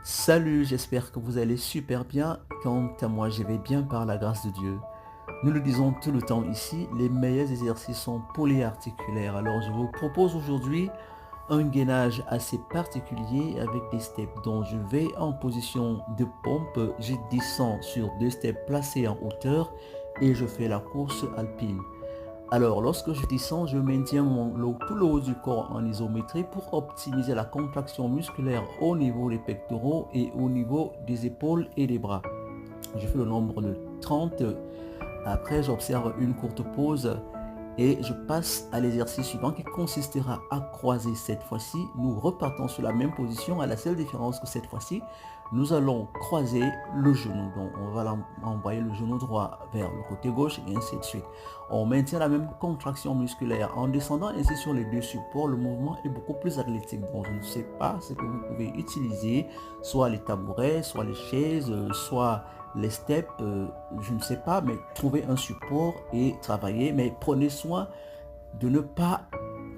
Salut, j'espère que vous allez super bien. Quant à moi, je vais bien par la grâce de Dieu. Nous le disons tout le temps ici, les meilleurs exercices sont polyarticulaires. Alors je vous propose aujourd'hui un gainage assez particulier avec des steps dont je vais en position de pompe, je descends sur deux steps placés en hauteur et je fais la course alpine. Alors, lorsque je descends, je maintiens tout le haut du corps en isométrie pour optimiser la contraction musculaire au niveau des pectoraux et au niveau des épaules et des bras. Je fais le nombre de 30. Après, j'observe une courte pause et je passe à l'exercice suivant qui consistera à croiser cette fois-ci. Nous repartons sur la même position à la seule différence que cette fois-ci, nous allons croiser le genou. Donc, on va envoyer le genou droit vers le côté gauche et ainsi de suite. On maintient la même contraction musculaire en descendant ainsi sur les deux supports. Le mouvement est beaucoup plus athlétique. Donc, je ne sais pas ce que vous pouvez utiliser, soit les tabourets, soit les chaises, soit les steps, je ne sais pas, mais trouvez un support et travaillez, mais prenez soin de ne pas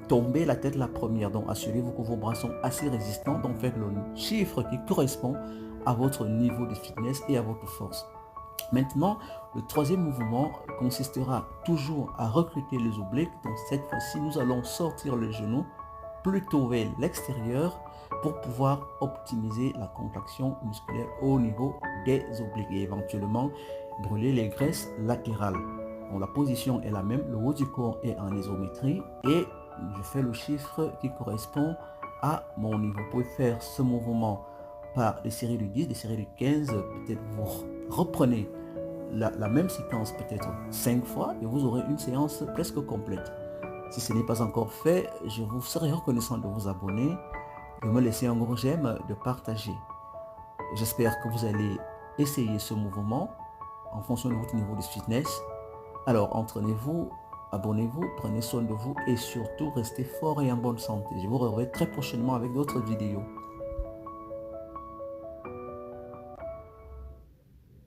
tomber la tête la première. Donc assurez-vous que vos bras sont assez résistants, donc faites le chiffre qui correspond à votre niveau de fitness et à votre force. Maintenant, le troisième mouvement consistera toujours à recruter les obliques. Donc cette fois-ci, nous allons sortir le genou plutôt vers l'extérieur pour pouvoir optimiser la contraction musculaire au niveau des obliques et éventuellement brûler les graisses latérales. Donc la position est la même, le haut du corps est en isométrie et je fais le chiffre qui correspond à mon niveau. Vous pouvez faire ce mouvement par des séries de 10, des séries de 15, peut-être vous reprenez la même séquence peut-être 5 fois et vous aurez une séance presque complète. Si ce n'est pas encore fait, je vous serai reconnaissant de vous abonner, de me laisser un gros j'aime, de partager. J'espère que vous allez essayer ce mouvement en fonction de votre niveau de fitness. Alors entraînez-vous, abonnez-vous, prenez soin de vous et surtout restez fort et en bonne santé. Je vous reverrai très prochainement avec d'autres vidéos.